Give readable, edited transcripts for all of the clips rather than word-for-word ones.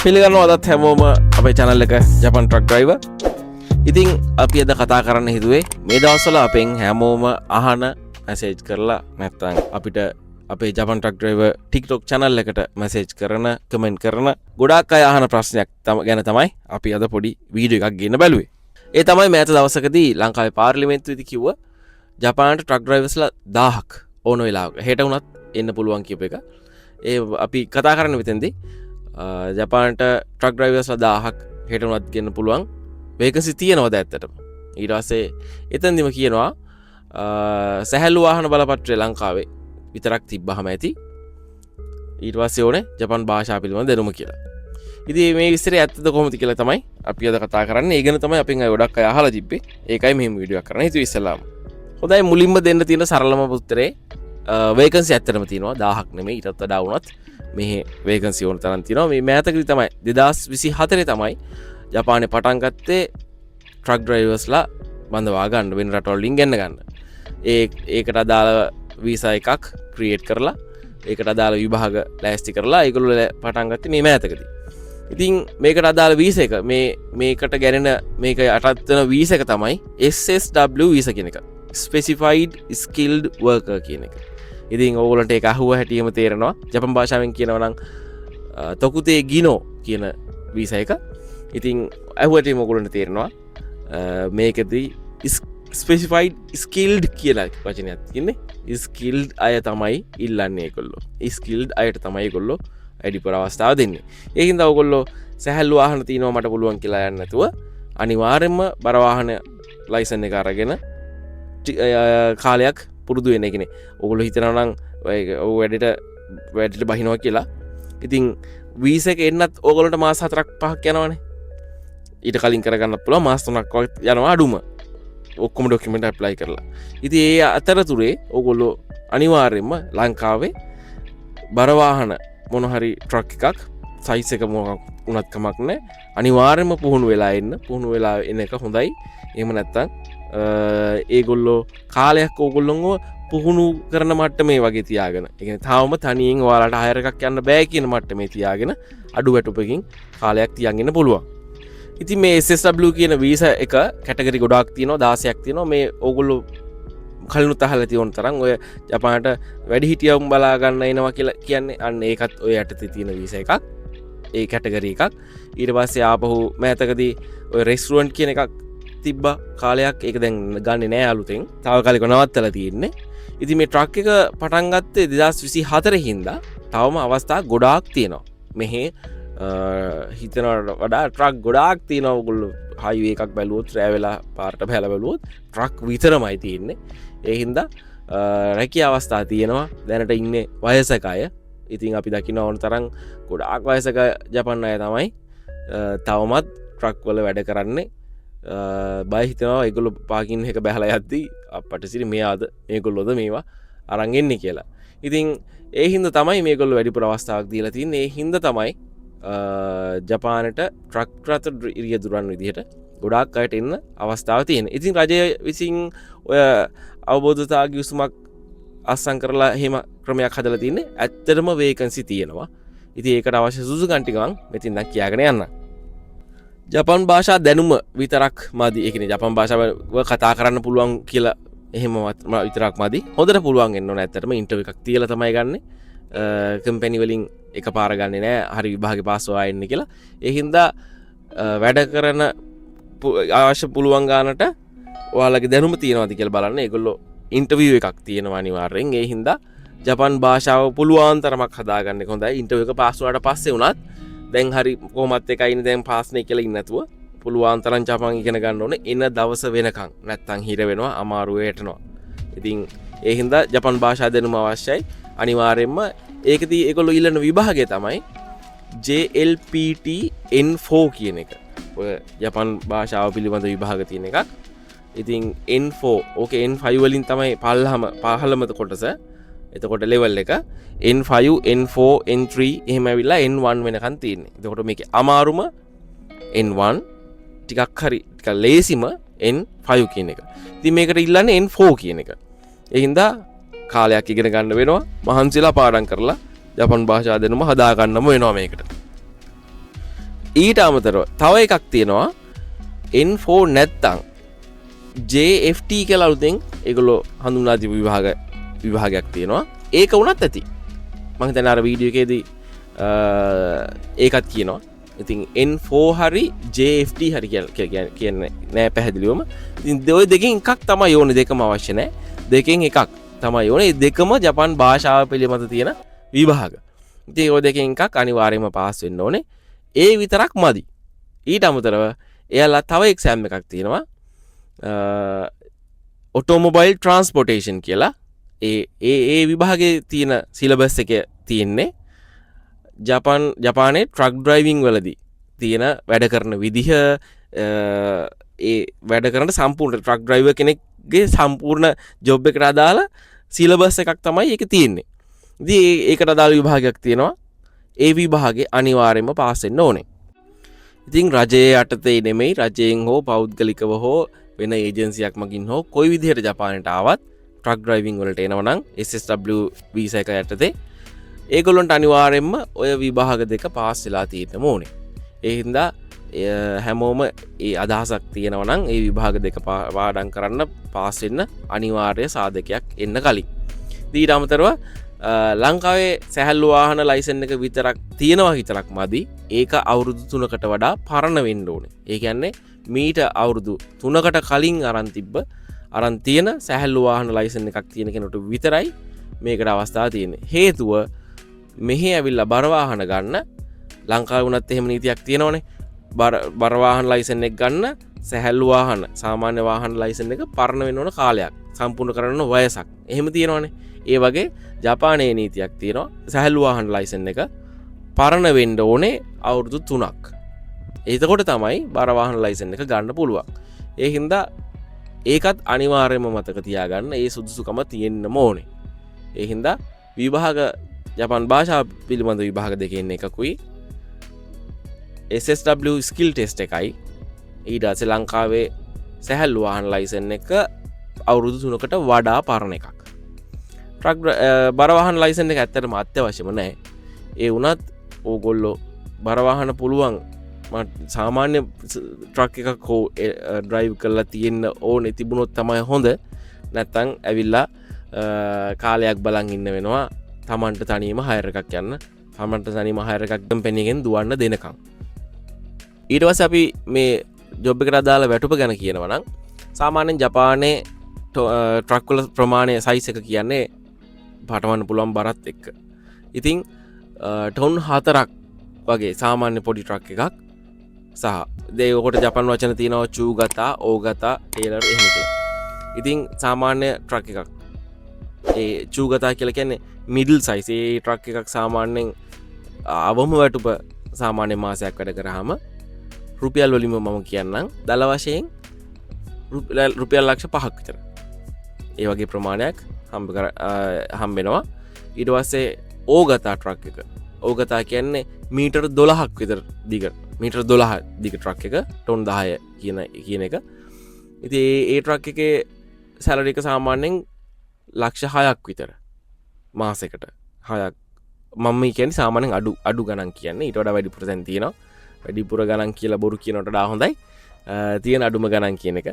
පිළිගන්නවා අදත් හැමෝම අපේ channel එක ජපන් ට්‍රක් ඩ්‍රයිවර්. ඉතින් අපි අද කතා කරන්න හිතුවේ මේ දවස්වල අපෙන් හැමෝම අහන මැසේජ් කරලා නැත්නම් අපිට අපේ ජපන් ට්‍රක් ඩ්‍රයිවර් TikTok channel එකට මැසේජ් කරන කමෙන්ට් කරන ගොඩාක් අය අහන ප්‍රශ්නයක් ගැන තමයි අපි අද පොඩි වීඩියෝ එකක් ගෙන්න බැලුවේ. ඒ තමයි මෑත දවසකදී ලංකාවේ පාර්ලිමේන්තුවේදී කිව්ව ජපානට ට්‍රක් ඩ්‍රයිවර්ස්ලා 1000ක් ඕන වෙලාවක හෙට වුණත් එන්න පුළුවන් කියප එක. ඒ අපි කතා කරන්න මෙතෙන්දී ජපානට ට්‍රක් ඩ්‍රයිවර්ස්ලා 1000ක් හෙට වුණත් ගෙන්න පුළුවන් වේකන්සි තියෙනවද ඇත්තටම. ඊට පස්සේ එතනදිම කියනවා සැහැල්ලු වාහන බලපත්‍රය ලංකාවේ විතරක් තිබ්බහම ඇති. ඊට පස්සේ ඕනේ ජපන් භාෂාව පිළිබඳ දැනුම කියලා. ඉතින් මේ විස්තරය ඇත්තද කොහොමද කියලා තමයි අපි අද කතා කරන්නේ. ඒ ගැන තමයි අපෙන් අය ගොඩක් අය අහලා තිබ්බේ. ඒකයි මෙහෙම වීඩියෝ එකක් කරන්න හිතුවේ ඉස්සෙල්ලාම. හොඳයි, මුලින්ම දෙන්න තියෙන සරලම උත්තරේ වේකන්සි ඇත්තටම තියෙනවා 1000ක් නෙමෙයි, ඊටත් වඩා වුණත් මේ වේකන්සි ඕන තරම් තියෙනවා. මේ මෑතකදී තමයි 2024 තමයි ජපානයේ පටන් ගත්තේ ට්‍රක් ඩ්‍රයිවර්ස්ලා බඳවා ගන්න වෙන රටවල් වලින් ගෙන්න ගන්න. ඒකට අදාළ වීසා එකක් ක්‍රියේට් කරලා ඒකට අදාළ විභාග ලෑස්ති කරලා ඒගොල්ලෝ පටන් ගත්තේ මේ මෑතකදී. ඉතින් මේකට අදාළ වීසා එක මේකට ගැනෙන මේක යටත් වෙන වීසා එක තමයි SSW වීසා කියන එක. Specified Skilled Worker කියන එක. ඉතින් ඕගොල්ලන්ට ඒක අහුව හැටියෙම තේරෙනවා. ජපන් භාෂාවෙන් කියනවා නම් තොකුතේ ගිනෝ කියන වීසා එක. ඉතින් අහුවට ඕගොල්ලන්ට තේරෙනවා මේකදී ස්පෙසිෆයිඩ් ස්කිල්ඩ් කියලා වචනයක් තියෙන්නේ. ස්කිල්ඩ් අය තමයි ඉල්ලන්නේ ඒගොල්ලෝ. ස්කිල්ඩ් අයට තමයි ඒගොල්ලෝ වැඩිපුර අවස්ථාව දෙන්නේ. ඒකින්ද ඕගොල්ලෝ සැහැල්ලු වාහන තියෙනවා මට පුළුවන් කියලා යන්න නැතුව අනිවාර්යයෙන්ම බර වාහන ලයිසන් එක අරගෙන කාලයක් පුරුදු වෙන එකනේ. ඕගොල්ලෝ හිතනවා නම් ඔය වැඩට බහිනවා කියලා. ඉතින් වීසා එක එන්නත් ඕගොල්ලන්ට මාස 4ක් 5ක් යනවනේ. ඊට කලින් කරගන්න පුළුවන් මාස 3ක් යනවා අඩුම. ඔක්කොම ඩොකියුමන්ට් ඇප්ලයි කරලා. ඉතින් ඒ අතරතුරේ ඕගොල්ලෝ අනිවාර්යයෙන්ම ලංකාවේ බර වාහන මොන හරි ට්‍රක් එකක් සයිස් එක මොකක් වුණත් කමක් නැහැ. අනිවාර්යයෙන්ම පුහුණු වෙලා එන එක හොඳයි. එහෙම නැත්තම් ඒගොල්ලෝ කාලයක් ඕගොල්ලොන්ව පුහුණු කරන මට්ටමේ වගේ තියාගෙන. ඒ කියන්නේ තාම තනියෙන් ඔයාලට හයර් එකක් යන්න බෑ කියන මට්ටමේ තියාගෙන අඩු වැටුපකින් කාලයක් තියන් ඉන්න පුළුවන්. ඉතින් මේ SSW කියන වීසා එක කැටගරි ගොඩාක් තියෙනවා 16ක් තියෙනවා. මේ ඕගොල්ලෝ කලිනුත් අහලා තියෙන තරම් ඔය ජපානට වැඩිහිටියවුන් බලා ගන්න එනවා කියලා කියන්නේ අන්න ඒකත් ඔය යටතේ තියෙන වීසා එකක්. ඒ කැටගරි එකක්. ඊට පස්සේ ආපහු මෑතකදී ඔය රෙස්ටුරන්ට් කියන එකක් තිබ්බා කාලයක්. ඒක දැන් ගන්නෙ නෑ අලුතෙන්. තාවකාලිකව නවත්තලා තියෙන්නේ. ඉතින් මේ ට්‍රක් එක පටන් ගත්තේ 2024 හින්දා තවම අවස්ථා ගොඩාක් තියෙනවා. මෙහි හිතනවට වඩා ට්‍රක් ගොඩාක් තියෙනවා. ඔයගොල්ලෝ හයිවේ එකක් බැලුවොත් රෑ වෙලා පාරට බහැලා බැලුවොත් ට්‍රක් විතරමයි තියෙන්නේ. ඒ හින්දා රැකිය අවස්ථා තියෙනවා. දැනට ඉන්නේ වයසක අය. ඉතින් අපි දකින්න ඕන තරම් ගොඩාක් වයසක ජපන් අය තමයි තවමත් ට්‍රක් වල වැඩ කරන්නේ. බය හිතනවා ඒගොල්ලෝ පාකින් එක බහැලා යද්දී අපට සිරි මෙයාද මේගොල්ලෝද මේවා අරන් එන්නේ කියලා. ඉතින් ඒ හින්දා තමයි මේගොල්ලෝ වැඩිපුර අවස්ථාවක් දීලා තින්නේ. ඒ හින්දා තමයි ජපානට ට්‍රක් රථ රියදුරන් විදිහට ගොඩාක් අයට එන්න අවස්ථාව තියෙනවා. ඉතින් රජය විසින් ඔය අවබෝධතා ගිවිසුමක් අත්සන් කරලා එහෙම ක්‍රමයක් හදලා තින්නේ. ඇත්තටම වේකන්සි තියෙනවා. ඉතින් ඒකට අවශ්‍ය සුසුකම් ටික මම මෙතින් දැන් කියාගෙන යන්න. ජපන් භාෂා දැනුම විතරක් මදි. ඒ කියන්නේ ජපන් භාෂාව කතා කරන්න පුළුවන් කියලා එහෙම විතරක් මදි. හොඳට පුළුවන් වෙන්න ඕන. ඇත්තටම ඉන්ටර්විව් එකක් තියලා තමයි ගන්නෙ. කම්පැනි වලින් එකපාර ගන්නේ නෑ හරි විභාගේ පාස් වෙලා එන්නේ කියලා. ඒ හින්දා වැඩ කරන අවශ්‍ය පුළුවන් ගානට ඔයාලගේ දැනුම තියෙනවද කියලා බලන්න. ඒගොල්ලෝ ඉන්ටර්විව් එකක් තියෙනවා අනිවාර්යෙන්. ඒ හින්දා ජපන් භාෂාව පුළුවන් තරමක් හදාගන්න එක හොඳයි. ඉන්ටර්විව් එක පාස් වුණාට පස්සේ වුණත් දැන් හරි කොහොමත් එකයිනේ දැන් පාස් නේ කියලා ඉන්න නැතුව පුළුවන් තරම් ජපන් ඉගෙන ගන්න ඕනේ. එන දවස වෙනකන් නැත්තම් හිර වෙනවා, අමාරු වෙටනවා. ඉතින් ඒ හින්දා ජපන් භාෂා දැනුම අවශ්‍යයි. අනිවාර්යෙන්ම ඒකදී ඒගොල්ලෝ ඉල්ලන විභාගය තමයි JLPT N4 කියන එක. ඔය ජපන් භාෂාව පිළිබඳ විභාග තියෙන එකක්. ඉතින් N4 ඕකේ N5 වලින් තමයි පහළම කොටස. එතකොට ලෙවල් එක N5 N4 N3 එහෙම ඇවිල්ලා N1 වෙනකන් තියෙන්නේ. එතකොට මේකේ අමාරුම N1 ටිකක් ලේසිම N5 කියන එක. ඉතින් මේකට ඉල්ලන්නේ N4 කියන එක. ඒ හින්දා කාලයක් ඉගෙන ගන්න වෙනවා. මහන්සිලා පාඩම් කරලා ජපන් භාෂා දැනුම හදා ගන්නම වෙනවා මේකට. ඊට අමතරව තව එකක් තියෙනවා N4 නැත්තං JFT කියලා අලුතෙන් ඒගොල්ලෝ හඳුන්වා දීපු විභාගයක් තියෙනවා. ඒක වුණත් ඇති. මම හිතන්නේ අර වීඩියෝ එකේදී ඒකත් කියනවා. ඉතින් N4 හරි JFT හරි කියන්නේ නෑ පැහැදිලිවම. ඉතින් ඔය දෙකෙන් එකක් තමයි ඕනේ, දෙකම අවශ්‍ය නෑ. දෙකෙන් එකක් තමයි ඕනේ. මේ දෙකම ජපාන් භාෂාව පිළිබඳ තියෙන විභාග. ඉතින් ඔය දෙකෙන් එකක් අනිවාර්යයෙන්ම පාස් වෙන්න ඕනේ. ඒ විතරක් මදි. ඊට අමතරව එයාලා තව එක්සෑම් එකක් තියෙනවා. ඔටෝමොබයිල් ට්‍රාන්ස්පෝර්ටේෂන් කියලා. ඒ විභාගයේ තියෙන සිලබස් එක තියෙන්නේ ජපානයේ ට්‍රක් ඩ්‍රයිවිං වලදී තියෙන වැඩ කරන විදිහ, ඒ වැඩ කරන සම්පූර්ණ ට්‍රක් ඩ්‍රයිවර් කෙනෙක්ගේ සම්පූර්ණ ජොබ් එකට අදාළ සිලබස් එකක් තමයි ඒක තියෙන්නේ. ඉතින් ඒකට අදාළ විභාගයක් තියෙනවා. ඒ විභාගේ අනිවාර්යයෙන්ම පාස් වෙන්න ඕනේ. ඉතින් රජයේ යටතේ නෙමෙයි, රජයෙන් හෝ පෞද්ගලිකව හෝ වෙන ඒජන්සියක් මගින් හෝ කොයි විදිහට ජපානයට ආවත් ට්‍රක් ඩ්‍රයිවිං වලට එනවා නම් SSW වීසා එක යටතේ ඒගොල්ලොන්ට අනිවාර්යයෙන්ම ඔය විභාග දෙක පාස් වෙලා තියෙන්න ඕනේ. ඒ හින්දා හැමෝම ඒ අදහසක් තියෙනවා නම් ඒ විභාග දෙක පාඩම් කරන්න පාස් වෙන්න අනිවාර්ය සාධකයක් එන්න කලින්. ඊට අමතරව ලංකාවේ සැහැල්ලු වාහන ලයිසන් එක විතරක් තියෙනවා විතරක් මදි. ඒක අවුරුදු 3කට වඩා පරණ වෙන්න ඕනේ. ඒ කියන්නේ මීට අවුරුදු 3කට කලින් අරන් තියෙන සැහැල්ලු වාහන ලයිසන් එකක් තියෙන කෙනෙකුට විතරයි මේකට අවස්ථාව තියෙන්නේ. හේතුව මෙහි ඇවිල්ලා බර වාහන ගන්න ලංකාවේ වුණත් එහෙම නීතියක් තියෙනවනේ. බර වාහන ලයිසන් එක ගන්න සැහැල්ලු වාහන සාමාන්‍ය වාහන ලයිසන් එක පරණ වෙන්න ඕන කාලයක්, සම්පූර්ණ කරන්න වයසක් එහෙම තියෙනවනේ. ඒ වගේ ජපානයේ නීතියක් තියෙනවා. සැහැල්ලු වාහන ලයිසන් එක පරණ වෙන්න ඕනේ අවුරුදු 3ක්. එතකොට තමයි බර වාහන ලයිසන් එක ගන්න පුළුවන්. ඒ හින්දා ඒකත් අනිවාර්යයෙන්ම මතක තියාගන්න. ඒ සුදුසුකම තියෙන්නම ඕනේ. ඒ හින්දා විභාග ජපාන් භාෂාව පිළිබඳ විභාග දෙකෙන් එකකුයි SSW ස්කිල් ටෙස්ට් එකයි. ඊට පස්සේ ලංකාවේ සැහැල්ලු වාහන ලයිසන් එක අවුරුදු 3කට වඩා පරණ එකක්. ට්‍රක් බර වාහන ලයිසන් එක ඇත්තටම අත්‍යවශ්‍යම නැහැ. ඒ වුණත් ඕගොල්ලෝ බර වාහන පුළුවන් සාමාන්‍ය ට්‍රක් එකක් හෝ ඩ්‍රයිව් කරලා තියෙන්න ඕනේ තිබුණොත් තමයි හොඳ. නැත්තම් ඇවිල්ලා කාලයක් බලන් ඉන්න වෙනවා. තමන්ට තනියම හයර් එකක් යන්න. තමන්ට තනියම හයර් එකක් කම්පැනි එකෙන් දුවන්න දෙනකම්. ඊට පස්සේ අපි මේ ජොබ් එකට අදාළ වැටුප ගැන කියනවා නම් සාමාන්‍යයෙන් ජපානයේ ට්‍රක් වල ප්‍රමාණය සයිස් එක කියන්නේ පටවන්න පුළුවන් බරත් එක්ක. ඉතින් ටොන් 4ක් වගේ සාමාන්‍ය පොඩි ට්‍රක් එකක් සහ දේකට ජපන් වචන තියෙනවා චූගතා, ඕගතා, ටේලර් එහෙම කියලා. ඉතින් සාමාන්‍ය ට්‍රක් එකක් ඒ චූගතා කියලා කියන්නේ මිඩල් සයිස්. ඒ ට්‍රක් එකක් සාමාන්‍යයෙන් අවම වැටුප සාමාන්‍ය මාසයක් වැඩ කරාම රුපියල් වලින්ම මම කියන්නම් දල වශයෙන් රුපියල් ලක්ෂ 5ක් විතර. ඒ වගේ ප්‍රමාණයක් හම්බෙනවා. ඊට පස්සේ ඕගතා ට්‍රක් එක. ඕගතා කියන්නේ මීටර් 12ක් විතර දිග. මීටර් 12 දිග ට්‍රක් එක ටොන් 10 කියන එක. ඉතින් ඒ ට්‍රක් එකේ සැලරි එක සාමාන්‍යයෙන් ලක්ෂ 6ක් විතර මාසෙකට. 6ක් මම කියන්නේ සාමාන්‍යයෙන් අඩු ගණන් කියන්නේ. ඊට වඩා වැඩිපුර දැන් තියෙනවා. වැඩිපුර ගණන් කියලා බොරු කියනට වඩා හොඳයි. තියෙන අඩුම ගණන් කියන එක.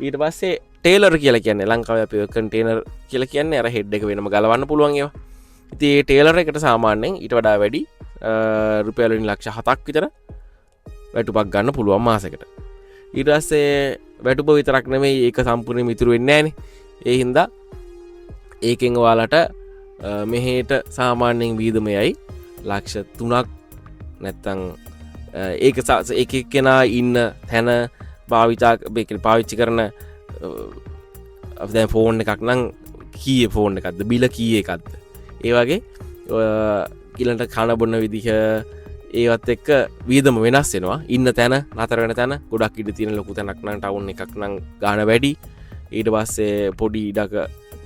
ඊට පස්සේ ටේලර් කියලා කියන්නේ ලංකාවේ අපි කන්ටේනර් කියලා කියන්නේ අර හෙඩ් එක වෙනම ගලවන්න පුළුවන් ඒවා. ඉතින් ඒ ටේලර් එකට සාමාන්‍යයෙන් ඊට වඩා වැඩි රුපියල් වලින් ලක්ෂ 7ක් විතර වැටුපක් ගන්න පුළුවන් මාසෙකට. ඊට පස්සේ වැටුප විතරක් නෙමෙයි ඒක සම්පූර්ණයෙන්ම ඉතුරු වෙන්නේ නැහනේ. ඒ හින්දා ඒකෙන් ඔයාලට මෙහෙට සාමාන්‍යයෙන් වීදමයයි ලක්ෂ 3ක් නැත්තම් ඒක කෙනා ඉන්න තැන පාවිච්චි කරන දැන් ෆෝන් එකක් නම් කීයේ ෆෝන් එකක්ද බිල කීයේ එකක්ද ඒ වගේ ඊළඟට කන බොන්න විදිහ ඒවත් එක්ක වීදම වෙනස් වෙනවා. ඉන්න තැන නතර වෙන තැන ගොඩක් ඉඳ තියෙන ලොකු තැනක් නම් ටවුන් එකක් නම් ගාණ වැඩි. ඊට පස්සේ පොඩි ඉඩක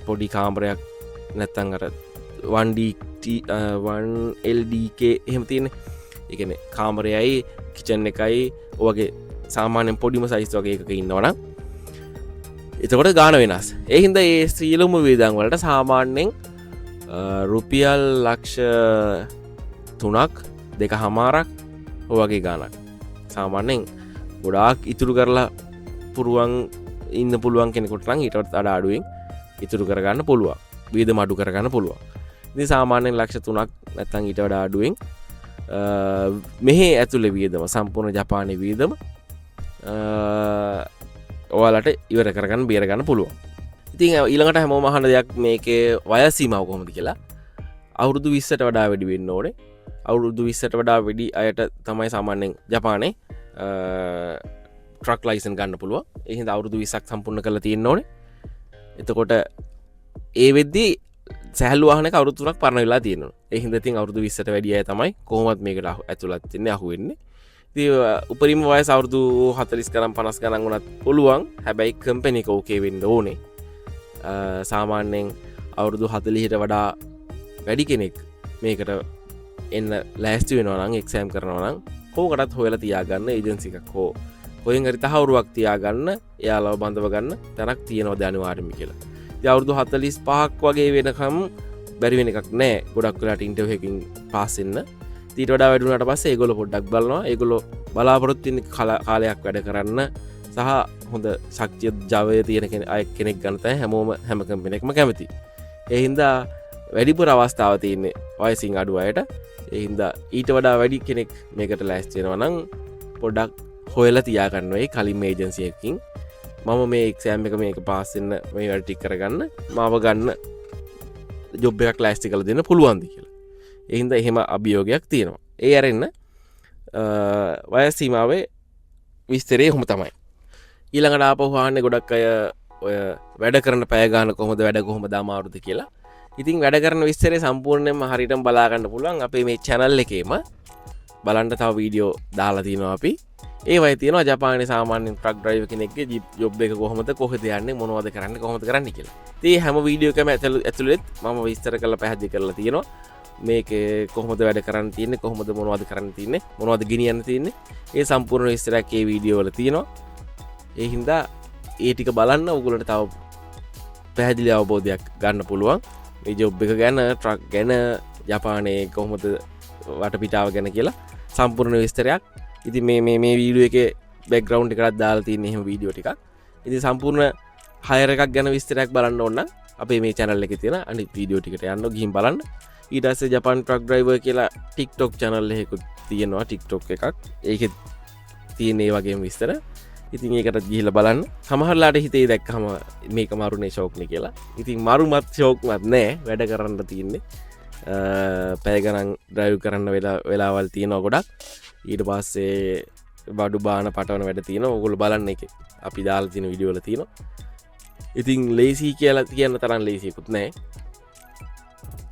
පොඩි කාමරයක් නැත්තම් අර 1LDK එහෙම තියෙන්නේ. ඒ කියන්නේ කාමරයයි කිචන් එකයි ඔයගේ සාමාන්‍යයෙන් පොඩිම සයිස් වගේ එකක ඉන්නවනම් එතකොට ගාණ වෙනස්. ඒ හින්දා ඒ සියලුම වේදන් වලට සාමාන්‍යයෙන් රුපියල් ලක්ෂ 3ක් 2.5ක් ඔයගේ ගානක් සාමාන්‍යයෙන් ගොඩාක් ඉතුරු කරලා පුරුවන් ඉන්න පුළුවන් කෙනෙකුට නම් ඊට වඩා අඩුවෙන් ඉතුරු කරගන්න පුළුවන් වියදම අඩු කරගන්න පුළුවන් ඉතින් සාමාන්‍යයෙන් ලක්ෂ 3ක් නැත්නම් ඊට වඩා අඩුවෙන් මෙහි ඇතුළේ වියදම සම්පූර්ණ ජපානයේ වියදම ඔයාලට ඉවර කරගන්න බේර ගන්න පුළුවන් ඉතින් ඊළඟට හැමෝම අහන දෙයක් මේකේ වයස් සීමාව කොහොමද කියලා අවුරුදු 20ට වඩා වැඩි වෙන්න ඕනේ අවුරුදු 20ට වඩා වැඩි අයට තමයි සාමාන්‍යයෙන් ජපානයේ ට්‍රක් ලයිසන් ගන්න පුළුවන් ඒ හින්දා අවුරුදු 20ක් සම්පූර්ණ කරලා තියෙන්න ඕනේ එතකොට ඒ වෙද්දී සැහැල්ලු වාහනයක අවුරුදු 3ක් පරණ වෙලා තියෙනවා ඒ හින්දා ඉතින් අවුරුදු 20ට වැඩි අය තමයි කොහොමවත් මේකට ඇතුළත් වෙන්නේ අහු වෙන්නේ ඉතින් උපරිම වයස අවුරුදු 40 ගණන් 50 ගණන් වුණත් පුළුවන් හැබැයි කම්පැනි එක ඕකේ වෙන්න ඕනේ සාමාන්‍යයෙන් අවුරුදු 40ට වඩා වැඩි කෙනෙක් මේකට එන්න ලෑස්ති වෙනවා නම් එක්සෑම් කරනවා නම් කෝකටත් හොයලා තියාගන්න ඒජන්සි එකක් හෝ කොහෙන් හරි තහවුරුවක් තියාගන්න එයාලව බඳව ගන්න තැනක් තියෙනවද අනිවාර්යයෙන්ම කියලා. ඉතින් අවුරුදු 45ක් වගේ වෙනකම් බැරි වෙන එකක් නෑ. ගොඩක් වෙලාට ඉන්ටර්විව් එකකින් පාස් වෙන්න. ඊට වඩා වැඩි වුණාට පස්සේ ඒගොල්ලෝ පොඩ්ඩක් බලනවා. ඒගොල්ලෝ බලාපොරොත්තු වෙන කාලයක් වැඩ කරන්න සහ හොඳ ශක්තිය ජවය තියෙන කෙනෙක් ගන්න තමයි හැම කම්පැනි එකම කැමති. ඒ හින්දා වැඩිපුර අවස්ථාව තියෙන්නේ වයසින් අඩු අයට. ඒ හින්දා ඊට වඩා වැඩි කෙනෙක් මේකට ලෑස්ති වෙනවා නම් පොඩ්ඩක් හොයලා තියාගන්න වෙයි කලින් ඒජන්සි එකකින් මම මේ එක්සෑම් එක මේක පාස් වෙන්න මේ වැඩ ටික කරගන්න මාව ගන්න ජොබ් එකක් ලෑස්ති කරලා දෙන්න පුළුවන්ද කියලා. ඒ හින්දා එහෙම අභියෝගයක් තියෙනවා. ඒ අරින්න වයස් සීමාවේ විස්තරය එහෙම තමයි. ඊළඟට ආපහු ආන්නේ ගොඩක් අය ඔය වැඩ කරන පැය ගන්න කොහොමද වැඩ කොහොමද අමාරුද කියලා. ඉතින් වැඩ කරන විස්තරේ සම්පූර්ණයෙන්ම හරියටම බලා ගන්න පුළුවන් අපේ මේ channel එකේම බලන්න තව වීඩියෝ දාලා තියෙනවා අපි. ඒ වගේ තියෙනවා ජපානයේ සාමාන්‍ය ට්‍රක් ඩ්‍රයිවර් කෙනෙක්ගේ ජොබ් එක කොහොමද කොහෙද යන්නේ මොනවද කරන්නේ කොහොමද කරන්නේ කියලා. ඉතින් හැම වීඩියෝ එකම ඇතුළෙත් මම විස්තර කරලා පැහැදිලි කරලා තියෙනවා. මේකේ කොහොමද වැඩ කරන්න තියෙන්නේ කොහොමද මොනවද කරන්න තියෙන්නේ මොනවද ගෙනියන්න තියෙන්නේ. ඒ සම්පූර්ණ විස්තරයක් මේ වීඩියෝ වල තියෙනවා. ඒ හින්දා ඒ ටික බලන්න ඔයගොල්ලන්ට තව පැහැදිලි අවබෝධයක් ගන්න පුළුවන්. මේ ජොබ් එක ගැන ට්‍රක් ගැන ජපානයේ කොහොමද වටපිටාව ගැන කියලා සම්පූර්ණ විස්තරයක්. ඉතින් මේ වීඩියෝ එකේ බෑග්ග්‍රවුන්ඩ් එකකට දාලා තියෙන එහෙම වීඩියෝ ටිකක්. ඉතින් සම්පූර්ණ හයර් එකක් ගැන විස්තරයක් බලන්න ඕන නම් අපේ මේ channel එකේ තියෙන අනිත් වීඩියෝ ටිකට යන්න ගිහින් බලන්න. ඊට පස්සේ ජපාන් ට්‍රක් ඩ්‍රයිවර් කියලා TikTok channel එකකුත් තියෙනවා TikTok එකක්. ඒකේ තියෙන ඒ වගේම විස්තර. ඉතින් ඒකට ගිහිල්ලා බලන්න. සමහරලාට හිතේ දැක්කම මේක මරුනේ ෂෝක්නේ කියලා. ඉතින් මරුමත් ෂෝක්මත් නෑ වැඩ කරන්න තියෙන්නේ. පැය ගණන් ඩ්‍රයිව් කරන්න වෙලාවල් තියෙනවා ගොඩක්. ඊට පස්සේ බඩු බාන පටවන වැඩ තියෙනවා. ඕගොල්ලෝ බලන්න එකේ. අපි දාලා තියෙන වීඩියෝ වල තියෙනවා. ඉතින් ලේසි කියලා කියන්න තරම් ලේසියකුත් නෑ.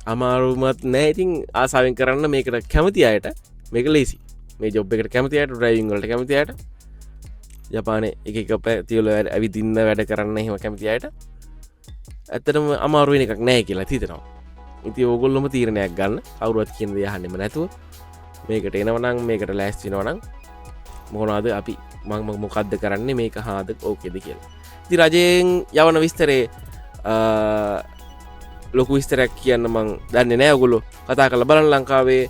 අමාරුමත් නෑ. ඉතින් ආසාවෙන් කරන්න මේකට කැමති අයට මේක ලේසි. මේ ජොබ් එකට කැමති අයට ඩ්‍රයිවිං වලට කැමති අයට ජපානයේ එක පැතිවල ඇවිදින්න වැඩ කරන්න එහෙම කැමති අයට ඇත්තටම අමාරු වෙන එකක් නෑ කියලා හිතෙනවා. ඉතින් ඕගොල්ලොම තීරණයක් ගන්න. කවුරුවත් කියන දේ අහන්නෙම නැතුව මේකට එනවනම් මේකට ලෑස්ති වෙනවනම් මොනවද අපි මම මොකද්ද කරන්නේ මේක හාද ඕකේද කියලා. ඉතින් රජයෙන් යවන විස්තරේ ලොකු විස්තරයක් කියන්න මම දන්නේ නැහැ. ඔයගොල්ලෝ කතා කරලා බලන්න ලංකාවේ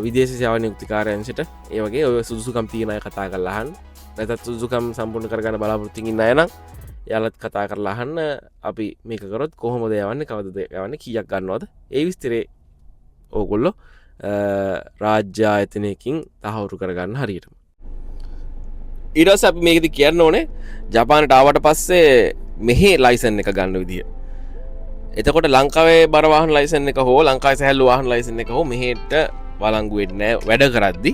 විදේශ සේවා නියුක්ති කාර්යාංශයට ඒ වගේ ඔය සුදුසුකම් තියෙන අය කතා කරලා අහන්න. නැත්නම් සුදුසුකම් සම්පූර්ණ කරගන්න බලාපොරොත්තු ඉන්න අය නම් යාලත් කතා කරලා අහන්න. අපි මේක කරොත් කොහොමද යවන්නේ කවදද යවන්නේ කීයක් ගන්නවද ඒ විස්තරේ ඕගොල්ලෝ රාජ්‍ය ආයතනයකින් තහවුරු කරගන්න හරියටම. ඊට පස්සේ අපි මේකෙදි කියන්න ඕනේ ජපානට ආවට පස්සේ මෙහි ලයිසන් එක ගන්න විදිය. එතකොට ලංකාවේ බර වාහන ලයිසන් එක හෝ ලංකාවේ සැහැල්ලු වාහන ලයිසන් එක හෝ මෙහෙට වළංගු වෙන්නේ නැහැ වැඩ කරද්දි.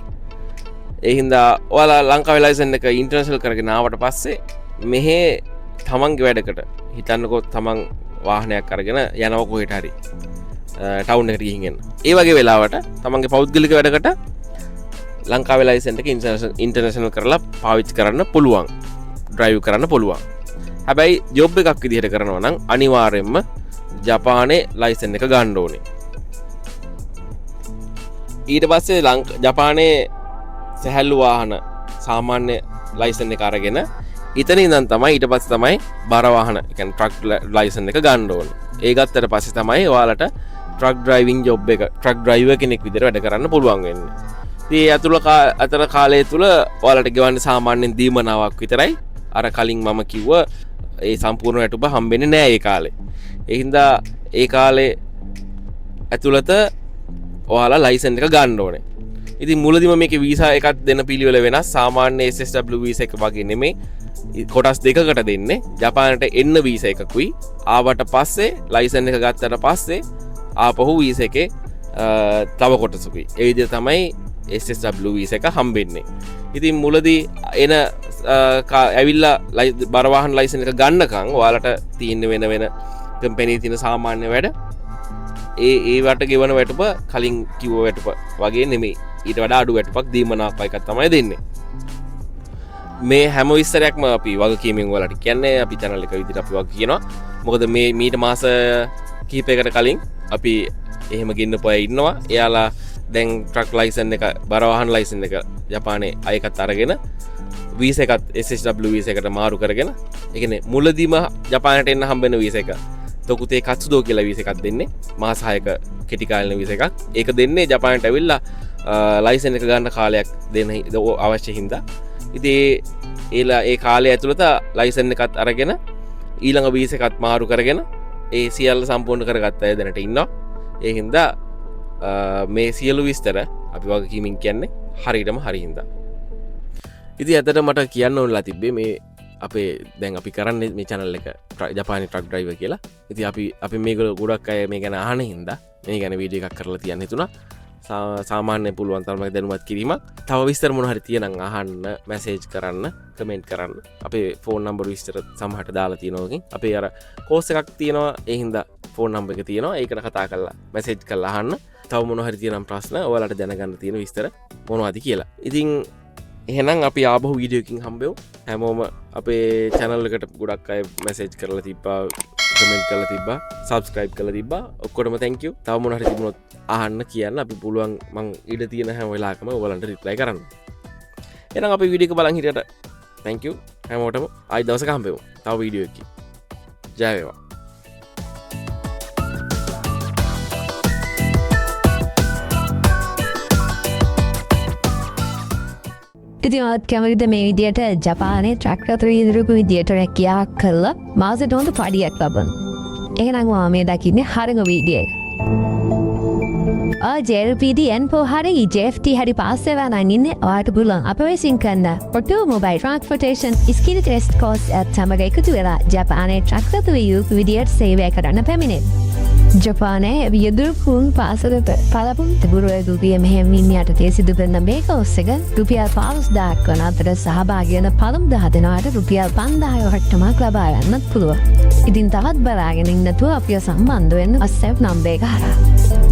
ඒ හින්දා ඔයාලා ලංකාවේ ලයිසන් එක ඉන්ටර්නැෂනල් කරගෙන ආවට පස්සේ මෙහෙ තමන්ගේ වැඩකට හිතන්නකෝ තමන් වාහනයක් අරගෙන යනවා කොහෙට හරි ටවුන් එකට ගිහින් එන්න. ඒ වගේ වෙලාවට තමන්ගේ පෞද්ගලික වැඩකට ලංකාවේ ලයිසන් එක ඉන්ටර්නැෂනල් කරලා පාවිච්චි කරන්න පුළුවන්. ඩ්‍රයිව් කරන්න පුළුවන්. හැබැයි ජොබ් එකක් විදිහට කරනවා නම් අනිවාර්යයෙන්ම ජපානයේ ලයිසන් එක ගන්න ඕනේ. ඊට පස්සේ ජපානයේ සැහැල්ලු වාහන සාමාන්‍ය ලයිසන් එක අරගෙන ඉතින් ඉඳන් තමයි ඊට පස්සේ තමයි බර වාහන කියන්නේ ට්‍රක් ලයිසන් එක ගන්න ඕනේ. ඒ ගත්තට පස්සේ තමයි ඔයාලට ට්‍රක් ඩ්‍රයිවිං ජොබ් එක ට්‍රක් ඩ්‍රයිවර් කෙනෙක් විදිහට වැඩ කරන්න පුළුවන් වෙන්නේ. ඒ අතර කාලය තුළ ඔයාලට ගෙවන්න සාමාන්‍යයෙන් දීමනාවක් විතරයි. අර කලින් මම කිව්ව ඒ සම්පූර්ණ වැටුප හම්බෙන්නේ නෑ ඒ කාලේ. ඒ හින්දා ඒ කාලේ ඇතුළත ඔයාලා ලයිසන් එක ගන්න ඕනේ. ඉතින් මුලදිම මේකේ වීසා එකක් දෙන පිළිවෙල වෙනස්. සාමාන්‍ය SSW වීසා එක වගේ නෙමෙයි. කොටස් දෙකකට දෙන්නේ. ජපානට එන්න වීසා එකකුයි. ආවට පස්සේ ලයිසන් එක ගත්තට පස්සේ ආපහු වීසා එකේ තව කොටසකුයි. ඒ විදිහට තමයි SSW වීසා එක හම්බෙන්නේ. ඉතින් මුලදී එන ඇවිල්ලා බරවාහන ලයිසන් එක ගන්නකම් ඔයාලට තියෙන වෙන කම්පැනි තියෙන සාමාන්‍ය වැඩ ඒවට ගෙවන වැටුප කලින් කිව්ව වැටුප වගේ නෙමෙයි. ඊට වඩා අඩු වැටුපක් දීමනාක් එකක් තමයි දෙන්නේ. මේ හැම විස්තරයක්ම අපි වගකීමෙන් ඔයාලට කියන්නේ අපි channel එක විදිහට අපි වගේ කියනවා. මොකද මේ මීට මාස කිහිපයකට කලින් අපි එහෙම ගෙන්නපු අය ඉන්නවා. එයාලා දැන් ට්‍රක් ලයිසන් එක බරවාහන ලයිසන් එක ජපානයේ අයකත් අරගෙන වීසා එකත් SSW වීසා එකට මාරු කරගෙන ඒ කියන්නේ මුලදීම ජපානයට එන්න හම්බෙන වීසා එක තොකුතේ කත්සුදෝ කියලා වීසා එකක් දෙන්නේ මාස 6ක කෙටි කාලින වීසා එකක්. ඒක දෙන්නේ ජපානයට ඇවිල්ලා ලයිසන් එක ගන්න කාලයක් දෙන්න අවශ්‍ය හින්දා. ඉතින් ඒ කාලය ඇතුළත ලයිසන් එකත් අරගෙන ඊළඟ වීසා එකත් මාරු කරගෙන ඒ සියල්ල සම්පූර්ණ කරගත්ත අය දැනට ඉන්නවා. ඒ හින්දා මේ සියලු විස්තර අපි වගකීමෙන් කියන්නේ හරියටම හරි හින්දා. ඉතින් ඇත්තට මට කියන්න ඕනලා තිබ්බේ මේ අපේ දැන් අපි කරන්නේ මේ channel එක ජපානි ට්‍රක් ඩ්‍රයිවර් කියලා. ඉතින් අපි මේක ගොඩක් අය මේ ගැන අහන හින්දා මේ ගැන වීඩියෝ එකක් කරලා තියන්න හිතුණා. සාමාන්‍ය පුළුවන් තරමක් දැනුවත් කිරීමක්. තව විස්තර මොන හරි තියෙනම් අහන්න, මැසේජ් කරන්න, කමෙන්ට් කරන්න. අපේ ෆෝන් නම්බර් විස්තර සමහරට දාලා තියෙනවා එකකින්. අපේ අර කෝස් එකක් තියෙනවා. ඒ හින්දා ෆෝන් නම්බර් එක තියෙනවා. ඒකට කතා කරලා මැසේජ් කරලා අහන්න. තව මොන හරි තියෙනම් ප්‍රශ්න ඔයාලට දැනගන්න තියෙන විස්තර මොනවද කියලා. ඉතින් එහෙනම් අපි ආපහු වීඩියෝ එකකින් හම්බෙමු. හැමෝම අපේ channel එකට ගොඩක් අය මැසේජ් කරලා තිබ්බා, කමෙන්ට් කරලා තිබ්බා, subscribe කරලා තිබ්බා. ඔක්කොටම thank you. තව මොන හරි තිබුණොත් අහන්න කියන්න. අපි පුළුවන් මං ඉඩ තියෙන හැම වෙලාවකම ඔයාලන්ට reply කරන්න. එහෙනම් අපි වීඩියෝ එක බලන් හිටියට thank you. හැමෝටම ආයි දවසක හම්බෙමු. තව වීඩියෝ එකකින්. ජය වේවා. ඉතින් ඔයත් කැමතිද මේ විදියට ජපානයේ ට්‍රැක්ටර් ඉදිරියක විදියට රැකියා කළා මාසෙට හොඳ පඩියක් ලබන. එහෙනම් ඔයා මේ දකින්නේ හරිම වීඩියෝ එක. JLPD N4 hari JFT hari pass වෙන ඉන්නේ ඔයාට පුළුවන් අප වෙසින් කරන automobile transportation skill test course at සමග එකතු වෙලා ජපානයේ ට්‍රැක්ටර් විදියට සේවය කරන්න පැමිණෙන්න. ජපානයේ විදුරුකුන් පාසලට පළපුම් තිබුරුවේ දුපිය මෙහෙමින් යටතේ සිදු කරන මේ කෝස් එක රුපියල් 5000ක් වන අතර සහභාගී වෙන පළමු 10 දෙනාට රුපියල් 5000 වට්ටමක් ලබා ගන්නත් පුළුවන්. ඉතින් තවත් බලාගෙන ඉන්නතුව අපිව සම්බන්ධ වෙන්න WhatsApp නම්බර් එක හරහා